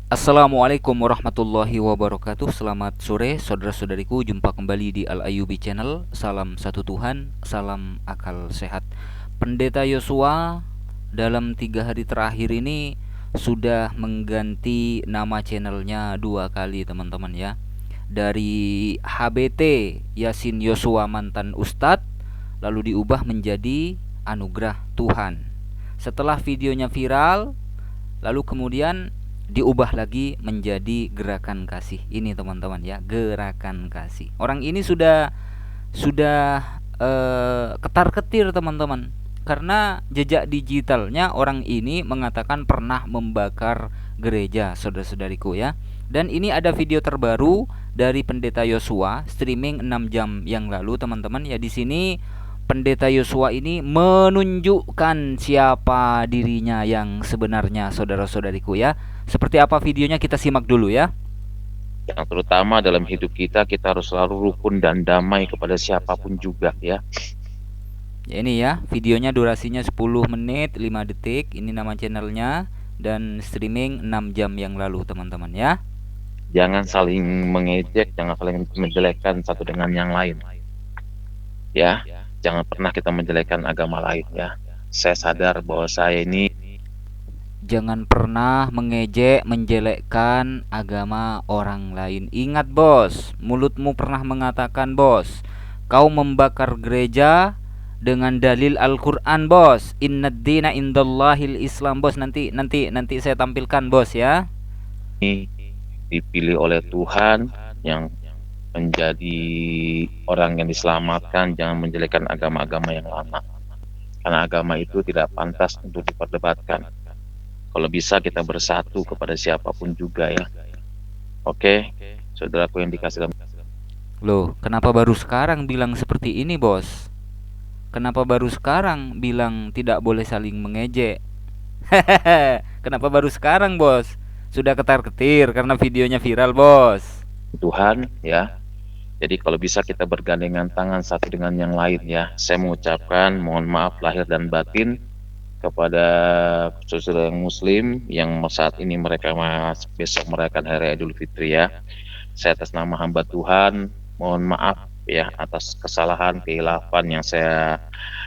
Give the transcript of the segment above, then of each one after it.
Assalamualaikum warahmatullahi wabarakatuh. Selamat sore saudara-saudariku. Jumpa kembali di Al Ayyubi Channel. Salam satu Tuhan, salam akal sehat. Pendeta Yosua dalam 3 hari terakhir ini sudah mengganti nama channelnya 2 kali, teman-teman ya. Dari HBT Yasin Yosua Mantan Ustadz, lalu diubah menjadi Anugerah Tuhan. Setelah videonya viral, lalu kemudian diubah lagi menjadi Gerakan Kasih. Ini teman-teman ya, Gerakan Kasih. Orang ini sudah ketar-ketir teman-teman, karena jejak digitalnya orang ini mengatakan pernah membakar gereja, saudara-saudariku ya. Dan ini ada video terbaru dari Pendeta Yosua, streaming 6 jam yang lalu teman-teman ya. Di sini Pendeta Yosua ini menunjukkan siapa dirinya yang sebenarnya, saudara-saudariku ya. Seperti apa videonya, kita simak dulu ya. Yang terutama dalam hidup kita harus selalu rukun dan damai kepada siapapun juga ya. Ya ini ya, videonya durasinya 10 menit 5 detik. Ini nama channelnya dan streaming 6 jam yang lalu teman-teman ya. Jangan saling mengejek, jangan saling menjelekkan satu dengan yang lain. Ya, jangan pernah kita menjelekkan agama lain ya. Saya sadar bahwa saya ini Jangan pernah mengejek, menjelekkan agama orang lain. Ingat bos, mulutmu pernah mengatakan bos, kau membakar gereja dengan dalil Al-Quran bos. Innad dina indallahil Islam bos. Nanti saya tampilkan bos ya. dipilih oleh Tuhan yang menjadi orang yang diselamatkan. Jangan menjelekkan agama-agama yang lama, karena agama itu tidak pantas untuk diperdebatkan. Kalau bisa kita bersatu kepada siapapun juga ya. Oke, saudaraku yang dikasih dalam. Loh, kenapa baru sekarang bilang seperti ini bos? Kenapa baru sekarang bilang tidak boleh saling mengejek? Kenapa baru sekarang bos? Sudah ketar-ketir karena videonya viral bos. Tuhan ya. Jadi kalau bisa kita bergandengan tangan satu dengan yang lain ya. Saya mengucapkan mohon maaf lahir dan batin kepada saudara yang muslim yang saat ini mereka besok merayakan hari Idul Fitri ya. Saya atas nama hamba Tuhan mohon maaf ya atas kesalahan kehilafan yang saya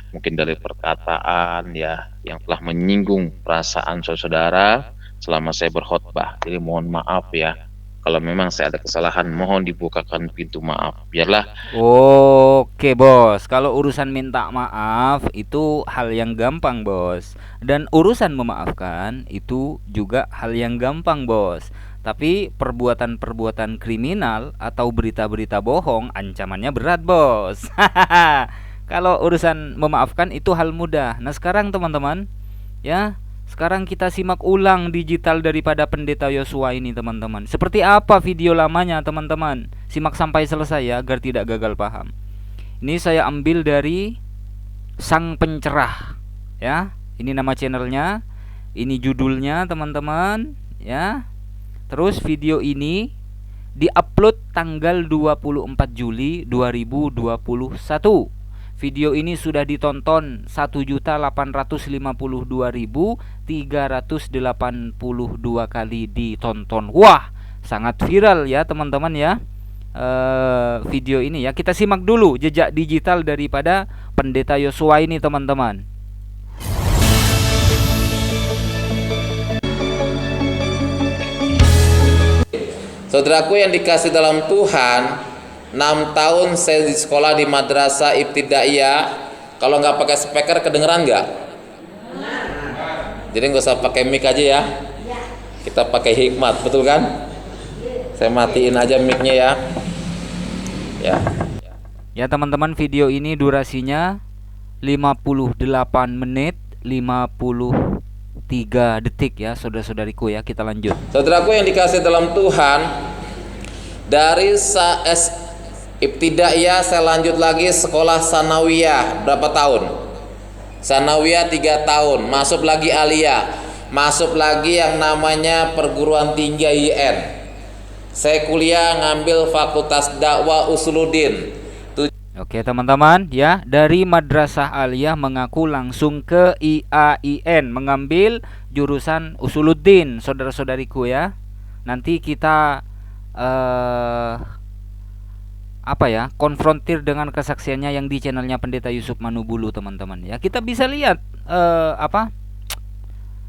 mungkin dari perkataan ya yang telah menyinggung perasaan saudara selama saya berkhotbah. Jadi mohon maaf ya. Kalau memang saya ada kesalahan, mohon dibukakan pintu maaf. Biarlah. Oke bos, kalau urusan minta maaf itu hal yang gampang bos. Dan urusan memaafkan itu juga hal yang gampang bos. Tapi perbuatan-perbuatan kriminal atau berita-berita bohong ancamannya berat bos. Kalau urusan memaafkan itu hal mudah. Nah sekarang teman-teman ya, sekarang kita simak ulang digital daripada Pendeta Yosua ini teman-teman. Seperti apa video lamanya teman-teman. Simak sampai selesai ya agar tidak gagal paham. Ini saya ambil dari Sang Pencerah ya. Ini nama channelnya, ini judulnya teman-teman ya. Terus video ini diupload tanggal 24 Juli 2021. Video ini sudah ditonton 1.852.382 kali ditonton. Wah, sangat viral ya teman-teman ya. Video ini ya, kita simak dulu jejak digital daripada Pendeta Yosua ini teman-teman. Saudaraku yang dikasih dalam Tuhan, 6 tahun saya di sekolah di madrasah ibtidaiyah. Kalau nggak pakai speaker kedengeran nggak? Jadi nggak usah pakai mic aja ya. Kita pakai hikmat, betul kan? Saya matiin aja mic-nya ya. Ya teman-teman, video ini durasinya 58 menit 53 detik ya saudara-saudariku ya. Kita lanjut. Saudaraku yang dikasih dalam Tuhan, dari ibtidaiyah saya lanjut lagi sekolah sanawiyah berapa tahun? Sanawiyah 3 tahun, masuk lagi aliyah, masuk lagi yang namanya perguruan tinggi IN. Saya kuliah ngambil Fakultas Dakwah Usuluddin. Oke teman-teman ya, dari Madrasah Aliyah mengaku langsung ke IAIN mengambil jurusan Usuluddin, saudara-saudariku ya. nanti kita konfrontir dengan kesaksiannya yang di channelnya Pendeta Yusuf Manubulu, teman-teman ya. Kita bisa lihat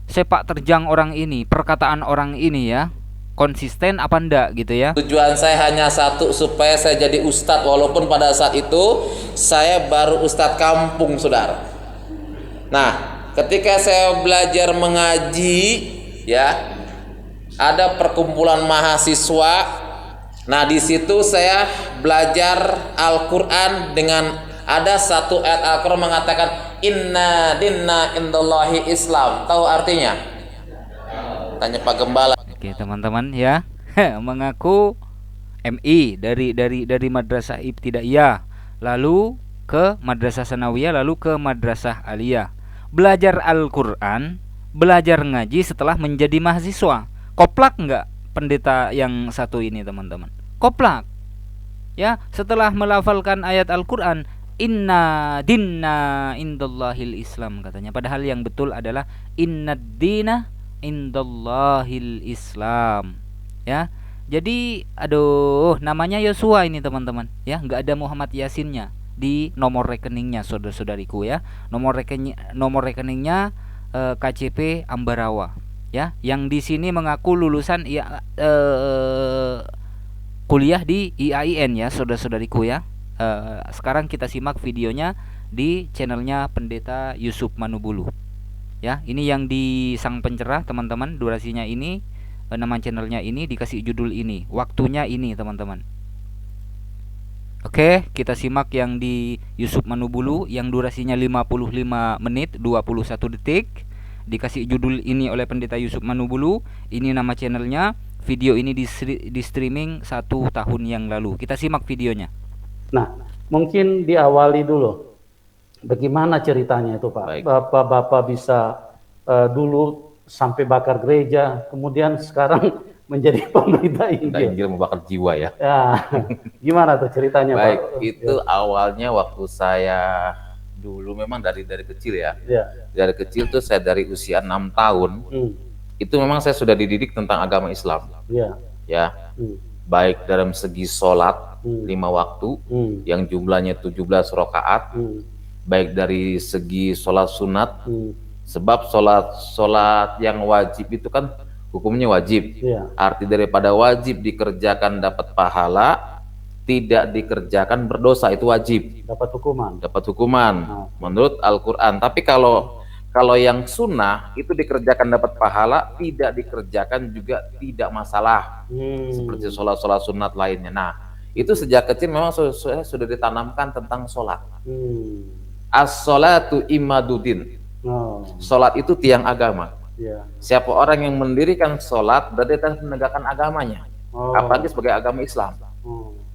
sepak terjang orang ini, perkataan orang ini ya, konsisten apa enggak gitu ya. Tujuan saya hanya satu, supaya saya jadi ustadz, walaupun pada saat itu saya baru ustadz kampung, saudara. Nah, ketika saya belajar mengaji ya, ada perkumpulan mahasiswa. Nah, di situ saya belajar Al-Qur'an dengan ada satu ayat Al-Qur'an mengatakan inna dinna indallahi Islam. Tahu artinya? Tanya Pak Gembala. Oke, teman-teman ya. Mengaku MI dari Madrasah Ibtidaiyah, lalu ke Madrasah Sanawiyah, lalu ke Madrasah Aliyah. Belajar Al-Qur'an, belajar ngaji setelah menjadi mahasiswa. Koplak enggak pendeta yang satu ini, teman-teman? Koplak. Ya, setelah melafalkan ayat Al-Qur'an, inna dinna indallahil Islam katanya. Padahal yang betul adalah inna dina indallahil Islam. Ya. Jadi namanya Yosua ini, teman-teman. Ya, enggak ada Muhammad Yasinnya di nomor rekeningnya, saudara-saudariku ya. Nomor rekeningnya KCP Ambarawa. Ya, yang di sini mengaku lulusan kuliah di IAIN ya, saudara-saudariku ya. Sekarang kita simak videonya di channelnya Pendeta Yusuf Manubulu. Ya, ini yang di Sang Pencerah, teman-teman. Durasinya ini, nama channelnya ini dikasih judul ini, waktunya ini, teman-teman. Oke, kita simak yang di Yusuf Manubulu yang durasinya 55 menit 21 detik. Dikasih judul ini oleh Pendeta Yusuf Manubulu. Ini nama channelnya. Video ini di streaming 1 tahun yang lalu. Kita simak videonya. Nah, mungkin diawali dulu. Bagaimana ceritanya itu, Pak? Bapak bisa dulu sampai bakar gereja, kemudian sekarang menjadi pemberita Injil. Injil membakar jiwa ya. Ya, gimana tuh ceritanya, Baik, Pak? itu awalnya waktu saya dulu memang dari kecil ya. Dari kecil tuh saya dari usia 6 tahun. Itu memang saya sudah dididik tentang agama Islam. Ya. Baik dalam segi sholat 5 waktu yang jumlahnya 17 rakaat. Baik dari segi sholat sunat. Sebab sholat yang wajib itu kan hukumnya wajib. Arti daripada wajib dikerjakan dapat pahala, tidak dikerjakan berdosa, itu wajib. Dapat hukuman menurut Al-Qur'an. Tapi kalau yang sunnah itu dikerjakan dapat pahala, tidak dikerjakan juga tidak masalah. Seperti sholat sunat lainnya. Nah, itu sejak kecil memang sudah ditanamkan tentang sholat. As-sholatu imaduddin. Sholat itu tiang agama. Siapa orang yang mendirikan sholat berarti telah menegakkan agamanya. Apalagi sebagai agama Islam.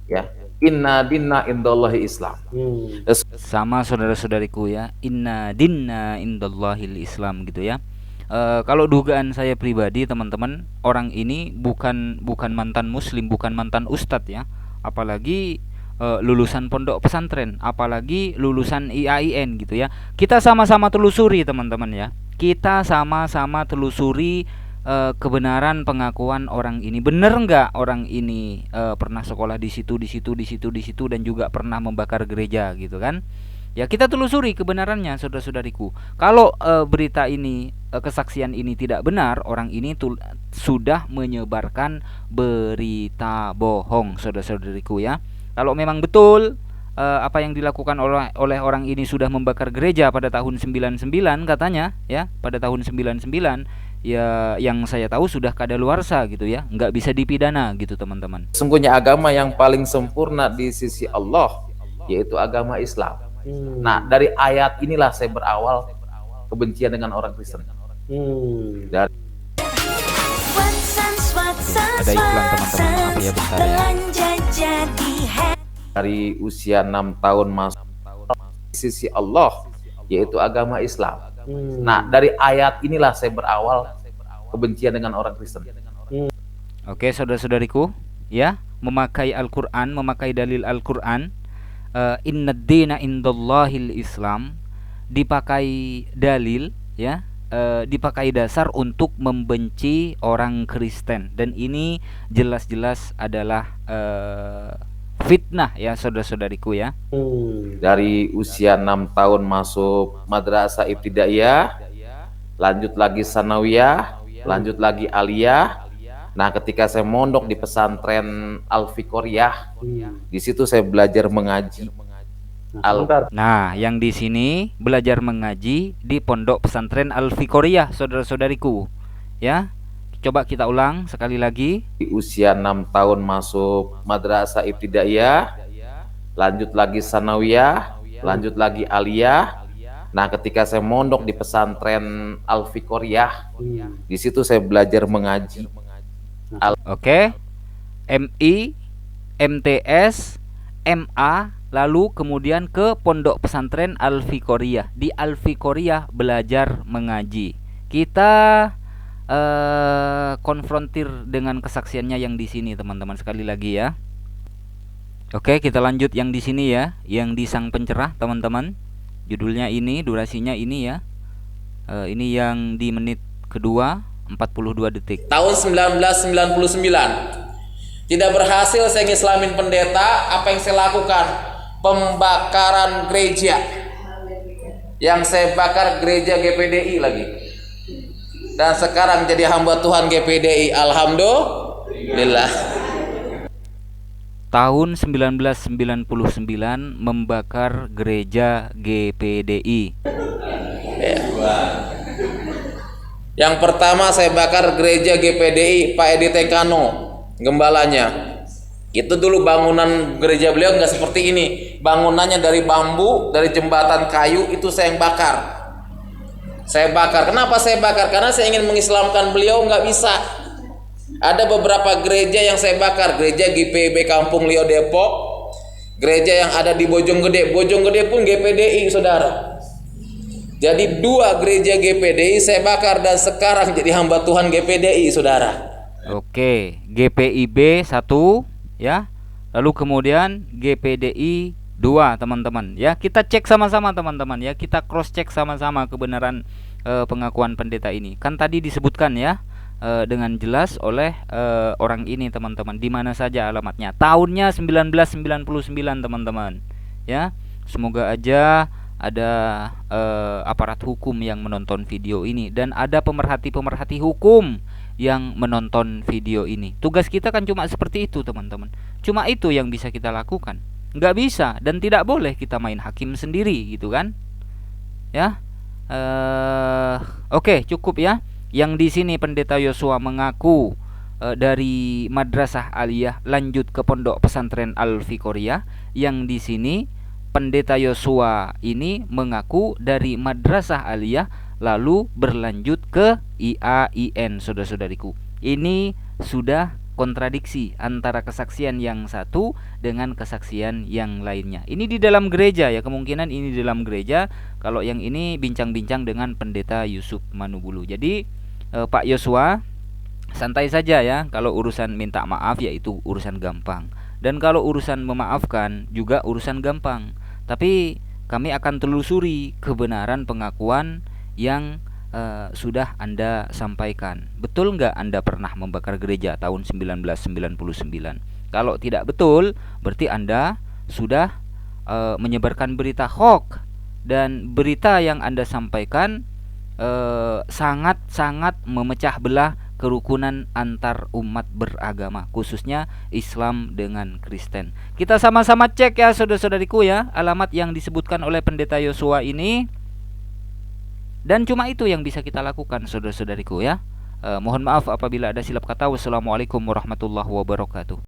Ya, inna dinna indallahi Islam. Sama saudara-saudariku ya, inna dinna indallahil Islam gitu ya. Kalau dugaan saya pribadi, teman-teman, orang ini bukan mantan muslim, bukan mantan ustadz ya, apalagi lulusan pondok pesantren, apalagi lulusan IAIN gitu ya. Kita sama-sama telusuri, teman-teman ya. Kita sama-sama telusuri kebenaran pengakuan orang ini. Bener nggak orang ini pernah sekolah di situ dan juga pernah membakar gereja gitu kan? Ya, kita telusuri kebenarannya, saudara-saudariku. Kalau berita ini, kesaksian ini tidak benar, orang ini sudah menyebarkan berita bohong, saudara-saudariku ya. Kalau memang betul apa yang dilakukan oleh orang ini sudah membakar gereja pada tahun 99 katanya ya, pada tahun 99 ya, yang saya tahu sudah kadaluarsa gitu ya, nggak bisa dipidana gitu, teman-teman. Sesungguhnya agama yang paling sempurna di sisi Allah yaitu agama Islam. Nah, dari ayat inilah saya berawal kebencian dengan orang Kristen. Dari ada iklan, teman-teman, maaf ya bentar ya. Dari usia 6 tahun masuk di sisi Allah yaitu agama Islam. Nah, dari ayat inilah saya berawal kebencian dengan orang Kristen. Oke, saudara-saudariku ya, memakai Al-Qur'an, memakai dalil Al-Qur'an, inna dina indallahil Islam, dipakai dalil ya, dipakai dasar untuk membenci orang Kristen, dan ini jelas-jelas adalah fitnah ya saudara-saudariku ya. Dari usia 6 tahun masuk madrasah ibtidaiyah, lanjut lagi sanawiyah, lanjut lagi aliyah. Nah, ketika saya mondok di pesantren Al-Fiqoriyah, di situ saya belajar mengaji. Nah, yang di sini belajar mengaji di pondok pesantren Al-Fiqoriyah, saudara-saudariku. Ya. Coba kita ulang sekali lagi. Di usia 6 tahun masuk madrasah ibtidaiyah, lanjut lagi sanawiyah, lanjut lagi aliyah. Nah, ketika saya mondok di pesantren Al-Fiqoriyah, di situ saya belajar mengaji. Oke. MI, MTS, MA, lalu kemudian ke pondok pesantren Al-Fiqoriyah. Di Al-Fiqoriyah belajar mengaji. Kita konfrontir dengan kesaksiannya yang di sini, teman-teman, sekali lagi ya. Oke, kita lanjut yang di sini ya, yang di Sang Pencerah, teman-teman. Judulnya ini, durasinya ini ya. Ini yang di menit kedua 42 detik. Tahun 1999 tidak berhasil saya ngislamin pendeta. Apa yang saya lakukan? Pembakaran gereja. Yang saya bakar gereja GPDI lagi. Dan sekarang jadi hamba Tuhan GPDI. Alhamdulillah. Tahun 1999 membakar gereja GPDI. Ya. Yang pertama saya bakar gereja GPDI Pak Edi Tekano, gembalanya. Itu dulu bangunan gereja beliau nggak seperti ini. Bangunannya dari bambu, dari jembatan kayu, itu saya yang bakar. Saya bakar. Kenapa saya bakar? Karena saya ingin mengislamkan beliau, nggak bisa. Ada beberapa gereja yang saya bakar. Gereja GPIB Kampung Lio Depok, gereja yang ada di Bojonggede. Bojonggede pun GPDI, saudara. Jadi 2 gereja GPDI saya bakar, dan sekarang jadi hamba Tuhan GPDI, saudara. Oke, GPIB 1 ya. Lalu kemudian GPDI 2, teman-teman. Ya, kita cek sama-sama, teman-teman ya. Kita cross check sama-sama kebenaran pengakuan pendeta ini. Kan tadi disebutkan ya dengan jelas oleh orang ini, teman-teman. Di mana saja alamatnya? Tahunnya 1999, teman-teman. Ya. Semoga aja ada aparat hukum yang menonton video ini, dan ada pemerhati-pemerhati hukum yang menonton video ini. Tugas kita kan cuma seperti itu, teman-teman. Cuma itu yang bisa kita lakukan. Nggak bisa dan tidak boleh kita main hakim sendiri, gitu kan? Ya. Oke, cukup ya. Yang di sini pendeta Yosua mengaku dari madrasah aliyah lanjut ke pondok pesantren Al-Fiqoriyah. Yang di sini pendeta Yosua ini mengaku dari madrasah aliyah lalu berlanjut ke IAIN, saudara-saudariku. Ini sudah kontradiksi antara kesaksian yang satu dengan kesaksian yang lainnya. Ini di dalam gereja ya, kemungkinan ini di dalam gereja. Kalau yang ini bincang-bincang dengan pendeta Yusuf Manubulu. Jadi Pak Yosua, santai saja ya. Kalau urusan minta maaf yaitu urusan gampang, dan kalau urusan memaafkan juga urusan gampang. Tapi kami akan telusuri kebenaran pengakuan yang sudah Anda sampaikan. Betul nggak Anda pernah membakar gereja tahun 1999? Kalau tidak betul, berarti Anda sudah menyebarkan berita hoax, dan berita yang Anda sampaikan sangat-sangat memecah belah kerukunan antar umat beragama, khususnya Islam dengan Kristen. Kita sama-sama cek ya, saudara-saudariku ya, alamat yang disebutkan oleh pendeta Yosua ini. Dan cuma itu yang bisa kita lakukan, saudara-saudariku ya. Mohon maaf apabila ada silap kata. Wassalamualaikum warahmatullahi wabarakatuh.